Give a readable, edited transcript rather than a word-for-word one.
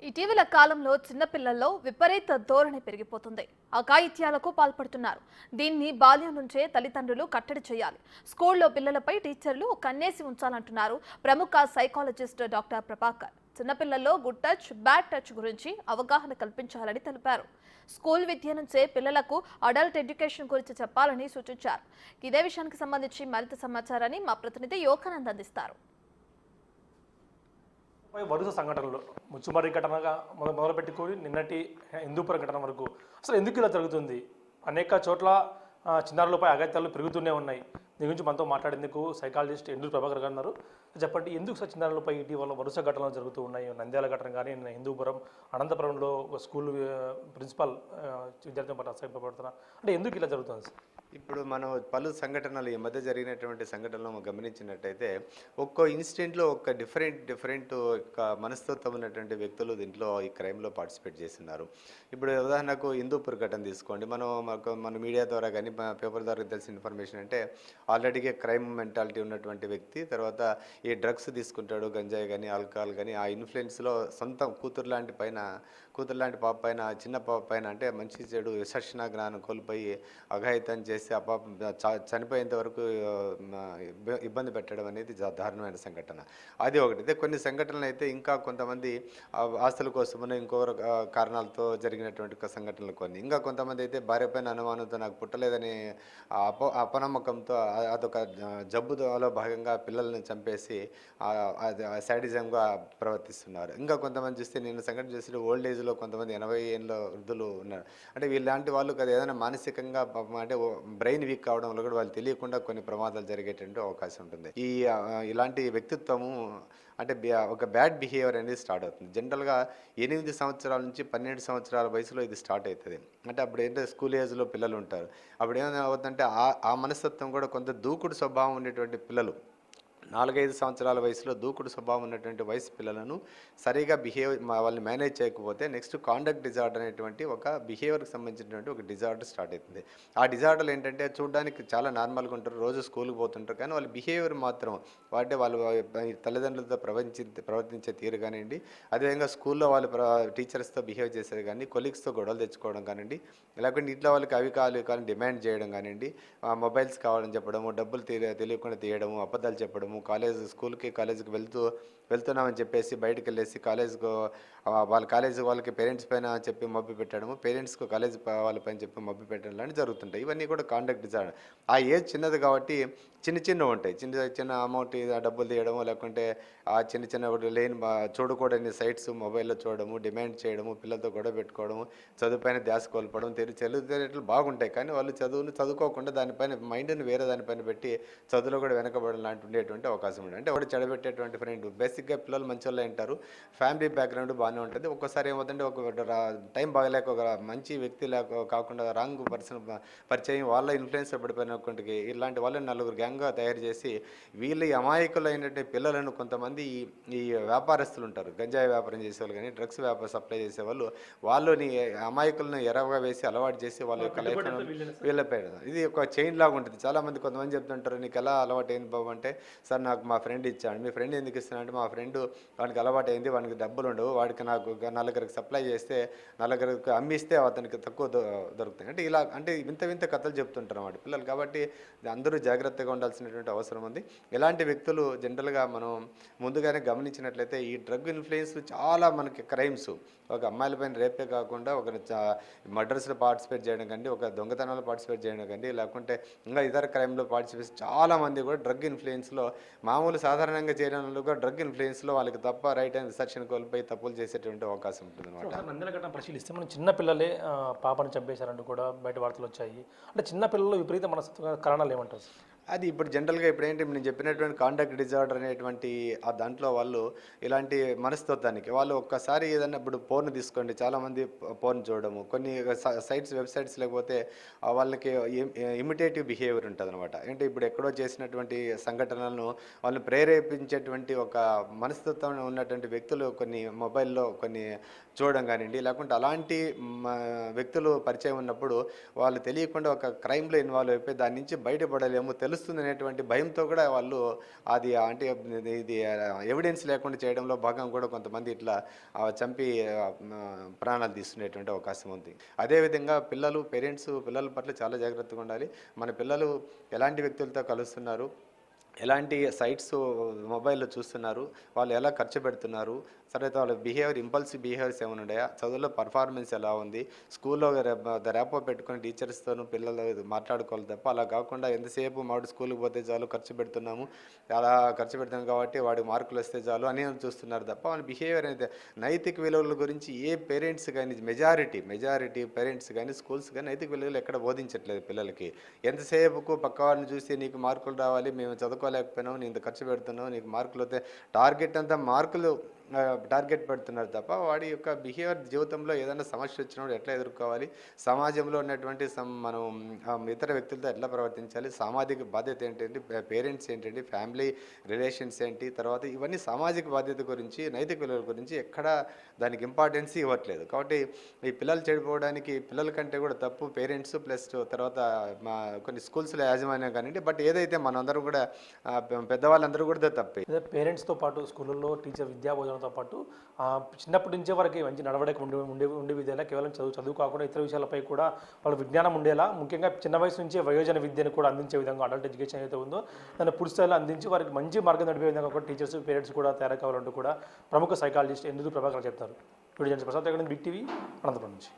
ఇటీవల కాలంలో చిన్నపిల్లల్లో విపరీత ధోరణి పెరిగిపోతుంది. అఘాయిత్యాలకు పాల్పడుతున్నారు. దీన్ని బాల్యం నుంచే తల్లిదండ్రులు కట్టడి చేయాలి. స్కూల్లో పిల్లలపై టీచర్లు కన్నేసి ఉంచాలంటున్నారు ప్రముఖ సైకాలజిస్ట్ డాక్టర్ ప్రభాకర్. చిన్నపిల్లల్లో గుడ్ టచ్, బ్యాడ్ టచ్ గురించి అవగాహన కల్పించాలని తెలిపారు. స్కూల్ విద్య నుంచే పిల్లలకు అడల్ట్ ఎడ్యుకేషన్ గురించి చెప్పాలని సూచించారు. ఇదే విషయానికి సంబంధించి మరింత సమాచారాన్ని మా ప్రతినిధి యోగానంద్ అందిస్తారు. వరుస సంఘటనలు ముచ్చుమర్రి ఘటనగా మొదలుపెట్టుకొని నిన్నటి హిందూపురం ఘటన వరకు అసలు ఎందుకు ఇలా జరుగుతుంది? అనేక చోట్ల చిన్నారులపై అఘాయిత్యాలు పెరుగుతూనే ఉన్నాయి. దీని గురించి మనతో మాట్లాడేందుకు సైకాలజిస్ట్ ఎండూరు ప్రభాకర్ గారు ఉన్నారు. చెప్పండి, ఎందుకు సార్ చిన్నారులపై ఇటీవల వరుస ఘటనలు జరుగుతూ ఉన్నాయి? నంద్యాల ఘటన కానీ, హిందూపురం, అనంతపురంలో ఒక స్కూల్ ప్రిన్సిపాల్ విద్యార్థులను పట్ల అసహ్యపడుతున్నా అంటే ఎందుకు ఇలా జరుగుతుంది సార్? ఇప్పుడు మనం పలు సంఘటనలు ఈ మధ్య జరిగినటువంటి సంఘటనలు గమనించినట్టయితే ఒక్కో ఇన్సిడెంట్లో ఒక డిఫరెంట్ మనస్తత్వం ఉన్నటువంటి వ్యక్తులు దీంట్లో ఈ క్రైమ్లో పార్టిసిపేట్ చేస్తున్నారు. ఇప్పుడు ఉదాహరణకు హిందూపూర్ ఘటన తీసుకోండి. మన మీడియా ద్వారా కానీ పేపర్ ద్వారా తెలిసిన ఇన్ఫర్మేషన్ అంటే ఆల్రెడీగా క్రైమ్ మెంటాలిటీ ఉన్నటువంటి వ్యక్తి తర్వాత ఈ డ్రగ్స్ తీసుకుంటాడు, గంజాయి కానీ ఆల్కహాల్ కానీ ఆ ఇన్ఫ్లుయెన్స్లో సొంత కూతురు లాంటి పాప పైన, చిన్న పాప పైన అంటే మంచి చెడు విచక్షణ జ్ఞానం కోల్పోయి అఘాయితం చేసి ఆ పాప చనిపోయేంత వరకు ఇబ్బంది పెట్టడం అనేది దారుణమైన సంఘటన. అది ఒకటి. అయితే కొన్ని సంఘటనలు అయితే ఇంకా కొంతమంది ఆస్తుల కోసమని ఇంకొకరు కారణాలతో జరిగినటువంటి సంఘటనలు కొన్ని. ఇంకా కొంతమంది అయితే భార్య పైన అనుమానంతో నాకు పుట్టలేదని అపనమ్మకంతో అదొక జబ్బులో భాగంగా పిల్లల్ని చంపేసి సాడిజంగా ప్రవర్తిస్తున్నారు. ఇంకా కొంతమంది చూస్తే నేను సంఘటన చేసిన ఓల్డ్ ఏజ్లో కొంతమంది 80 ఏళ్ళ వృద్ధులు ఉన్నారు. అంటే వీళ్ళలాంటి వాళ్ళు కదా ఏదైనా మానసికంగా అంటే బ్రెయిన్ వీక్ కావడం వల్ల కూడా వాళ్ళు తెలియకుండా కొన్ని ప్రమాదాలు జరిగేటువంటి అవకాశం ఉంటుంది. ఇలాంటి వ్యక్తిత్వము అంటే ఒక బ్యాడ్ బిహేవియర్ అనేది స్టార్ట్ అవుతుంది. జనరల్గా 8 సంవత్సరాల నుంచి 12 సంవత్సరాల వయసులో ఇది స్టార్ట్ అవుతుంది. అంటే అప్పుడు ఏంటంటే స్కూల్ ఏజ్లో పిల్లలు ఉంటారు. అప్పుడు ఏమవుతుందంటే ఆ మనస్తత్వం కూడా కొంత దూకుడు స్వభావం ఉండేటువంటి పిల్లలు 4-5 సంవత్సరాల వయసులో దూకుడు స్వభావం ఉన్నటువంటి వయసు పిల్లలను సరిగా వాళ్ళని మేనేజ్ చేయకపోతే నెక్స్ట్ కాండక్ట్ డిజార్డర్ అనేటువంటి ఒక బిహేవియర్కి సంబంధించినటువంటి ఒక డిజార్డర్ స్టార్ట్ అవుతుంది. ఆ డిజార్డర్లు ఏంటంటే చూడడానికి చాలా నార్మల్గా ఉంటారు, రోజు స్కూల్కి పోతుంటారు, కానీ వాళ్ళ బిహేవియర్ మాత్రం వాళ్ళు తల్లిదండ్రులతో ప్రవర్తించే తీరు కానివ్వండి, అదేవిధంగా స్కూల్లో వాళ్ళు టీచర్స్తో బిహేవ్ చేసేది కానీ, కొలీగ్స్తో గొడవలు తెచ్చుకోవడం కానివ్వండి, లేకుంటే ఇంట్లో వాళ్ళకి అవి కావాలి డిమాండ్ చేయడం కానివ్వండి, మొబైల్స్ కావాలని చెప్పడము, డబ్బులు తెలియకుండా తీయడము, అబద్ధాలు చెప్పడము, స్కూల్కి కాలేజీకి వెళ్తున్నామని చెప్పేసి బయటకు వెళ్ళేసి వాళ్ళకి పేరెంట్స్ పైన చెప్పి మబ్బి పెట్టడము, పేరెంట్స్కు కాలేజ్ వాళ్ళపైన చెప్పి మబ్బి పెట్టడం లాంటి జరుగుతుంటాయి. ఇవన్నీ కూడా కాండక్ట్ డిజార్డర్. ఆ ఏజ్ చిన్నది కాబట్టి చిన్న ఉంటాయి. చిన్న అమౌంట్ డబ్బులు తీయడము, లేకుంటే ఆ చిన్న లేని చూడకూడని సైట్స్ మొబైల్లో చూడడము, డిమాండ్ చేయడము, పిల్లలతో గొడవ పెట్టుకోవడము, చదువుపైన ధ్యాస కోల్పోవడం, తెలివితేటలు బాగుంటాయి కానీ వాళ్ళు చదువుకోకుండా దానిపైన మైండ్ని వేరే దానిపైన పెట్టి చదువులో కూడా వెనకబడడం లాంటి ఉండేటువంటి అవకాశం ఉంది. అంటే ఒకటి చెడబెట్టేటువంటి ఫ్రెండ్. బేసిక్గా పిల్లలు మంచి వాళ్ళు ఉంటారు, ఫ్యామిలీ బ్యాక్గ్రౌండ్ బాగానే ఉంటుంది. ఒక్కోసారి ఏమవుతుంటే ఒక టైం బాగలేక ఒక మంచి వ్యక్తి కాకుండా రాంగ్ పర్సన్ పరిచయం వాళ్ళ ఇన్ఫ్లుయెన్స్ పడిపోయినటువంటి ఇలాంటి వాళ్ళని నలుగురు గ్యాంగ్గా తయారు చేసి వీళ్ళు అమాయకులైనటువంటి పిల్లలను కొంతమంది ఈ వ్యాపారస్తులు ఉంటారు, గంజాయి వ్యాపారం చేసేవాళ్ళు కానీ డ్రగ్స్ సప్లై చేసేవాళ్ళు, వాళ్ళని అమాయకులను ఎరవగా వేసి అలవాటు చేసి వాళ్ళ యొక్క లైఫ్ వీళ్ళపై ఇది ఒక చైన్ లాగా ఉంటుంది. చాలామంది కొంతమంది చెప్తుంటారు, నీకు ఎలా అలవాటు అయింది బాబు అంటే, సార్ నాకు మా ఫ్రెండ్ ఇచ్చాడు. మీ ఫ్రెండ్ ఎందుకు ఇస్తున్నాడంటే, మా ఫ్రెండ్ వానికి అలవాటు అయింది, వానికి డబ్బులు ఉండవు, వాడికి నాకు 4 సప్లై చేస్తే 4 అమ్మిస్తే అతనికి తక్కువ దొరుకుతాయి. అంటే ఇలా అంటే వింత కథలు చెప్తుంటారు అన్నమాట పిల్లలు. కాబట్టి అందరూ జాగ్రత్తగా ఉండాల్సినటువంటి అవసరం ఉంది. ఇలాంటి వ్యక్తులు జనరల్గా మనం ముందుగానే గమనించినట్లయితే ఈ డ్రగ్ ఇన్ఫ్లుయెన్స్ చాలా మనకి క్రైమ్స్, ఒక అమ్మాయిలపైన రేపే కాకుండా ఒక మర్డర్స్లో పార్టిసిపేట్ చేయడం కండి, ఒక దొంగతనాల్లో పార్టిసిపేట్ చేయడం కండి, లేకుంటే ఇంకా ఇతర క్రైమ్లో పార్టిసిపేట్ చాలామంది కూడా డ్రగ్ ఇన్ఫ్లుయెన్స్లో మామూలు సాధారణంగా చేయడం కూడా డ్రగ్ ఇన్ఫ్లుయెన్స్లో వాళ్ళకి తప్ప రైట్ అండ్ రిసర్చ్ని కోల్పోయి తప్పులు చేసేటువంటి అవకాశం ఉంటుంది అనమాట. నంద్యాల ఘటన పరిశీలిస్తే మనం చిన్న పిల్లలే పాపను చంపేశారంటూ కూడా బయట వార్తలు వచ్చాయి. అంటే చిన్న పిల్లలు విపరీత మనస్తత్వ కారణాలు ఏమంటారు? అది ఇప్పుడు జనరల్గా ఇప్పుడేంటి నేను చెప్పినటువంటి కాండక్ట్ డిజార్డర్ అనేటువంటి ఆ దాంట్లో వాళ్ళు ఇలాంటి మనస్తత్వానికి వాళ్ళు ఒక్కసారి ఏదన్నా ఇప్పుడు పోర్న్ తీసుకోండి, చాలామంది పోర్న్ చూడడము, కొన్ని వెబ్సైట్స్ లేకపోతే వాళ్ళకి ఇమిటేటివ్ బిహేవియర్ ఉంటుంది అనమాట. అంటే ఇప్పుడు ఎక్కడో చేసినటువంటి సంఘటనలను వాళ్ళని ప్రేరేపించేటువంటి ఒక మనస్తత్వం ఉన్నటువంటి వ్యక్తులు కొన్ని మొబైల్లో కొన్ని చూడడం కానివ్వండి, లేకుంటే అలాంటి వ్యక్తులు పరిచయం ఉన్నప్పుడు వాళ్ళు తెలియకుండా ఒక క్రైమ్లో ఇన్వాల్వ్ అయిపోయి దాని నుంచి బయటపడలేము, తెలుస్తుంది అనేటువంటి భయంతో కూడా వాళ్ళు అది అంటే ఇది ఎవిడెన్స్ లేకుండా చేయడంలో భాగం కూడా కొంతమంది ఇట్లా చంపి ప్రాణాలు తీసుకునేటువంటి అవకాశం ఉంది. అదేవిధంగా పేరెంట్స్ పిల్లల పట్ల చాలా జాగ్రత్తగా ఉండాలి. మన పిల్లలు ఎలాంటి వ్యక్తులతో కలుస్తున్నారు, ఎలాంటి సైట్స్ మొబైల్లో చూస్తున్నారు, వాళ్ళు ఎలా ఖర్చు పెడుతున్నారు, తర్వాత వాళ్ళ ఇంపల్సివ్ బిహేవియర్స్ ఏమైనా ఉన్నాయా, చదువులో పర్ఫార్మెన్స్ ఎలా ఉంది, స్కూల్లో ర్యాపో పెట్టుకుని టీచర్స్తోనూ పిల్లలు మాట్లాడుకోవాలి తప్ప అలా కాకుండా ఎంతసేపు మాడు స్కూల్కి పోతే చాలు ఖర్చు పెడుతున్నాము, అలా ఖర్చు పెడుతున్నాం కాబట్టి వాడికి మార్కులు వస్తే చాలు అని చూస్తున్నారు తప్ప వాళ్ళ బిహేవియర్ అయితే నైతిక విలువల గురించి ఏ పేరెంట్స్ కానీ మెజారిటీ పేరెంట్స్ కానీ స్కూల్స్ కానీ నైతిక విలువలు ఎక్కడ బోధించట్లేదు పిల్లలకి. ఎంతసేపుకు పక్క వాడిని చూసి నీకు మార్కులు రావాలి, మేము చదువుకోలేకపోయినావు, నీ ఇంత ఖర్చు పెడుతున్నావు, నీకు మార్కులు వస్తే టార్గెట్ పెడుతున్నారు తప్ప వాడి యొక్క బిహేవియర్ జీవితంలో ఏదైనా సమస్య వచ్చినప్పుడు ఎట్లా ఎదుర్కోవాలి, సమాజంలో ఉన్నటువంటి మనం ఇతర వ్యక్తులతో ఎట్లా ప్రవర్తించాలి, సామాజిక బాధ్యత ఏంటంటే, పేరెంట్స్ ఏంటంటే, ఫ్యామిలీ రిలేషన్స్ ఏంటి, తర్వాత ఇవన్నీ సామాజిక బాధ్యత గురించి నైతిక విలువల గురించి ఎక్కడ దానికి ఇంపార్టెన్స్ ఇవ్వట్లేదు. కాబట్టి ఈ పిల్లలు చెడిపోవడానికి పిల్లల కంటే కూడా తప్పు పేరెంట్స్ ప్లస్ తర్వాత కొన్ని స్కూల్స్లో యాజమాన్యం కానివ్వండి. బట్ ఏదైతే మనందరూ కూడా పెద్దవాళ్ళందరూ కూడా తప్పే. పేరెంట్స్తో పాటు స్కూళ్ళల్లో టీచర్ విద్యా బోధనతో పాటు చిన్నప్పటి నుంచే వరకు మంచి నడవడిక ఉండే విధంగా కేవలం చదువు కాకుండా ఇతర విషయాలపై కూడా వాళ్ళ విజ్ఞానం ఉండేలా, ముఖ్యంగా చిన్న వయసు నుంచే వయోజన విద్యను కూడా అందించే విధంగా అడల్ట్ ఎడ్యుకేషన్ అయితే ఉందో దాన్ని పూర్తి స్థాయిలో అందించి వారికి మంచి మార్గం నడిపే విధంగా కూడా టీచర్స్ పేరెంట్స్ కూడా తయారు కావాలంటూ కూడా ప్రముఖ సైకాలజిస్ట్ ఎందుకు ప్రభాకర్ చెప్తారు. Video Prasad Big TV Anantapuram నుంచి.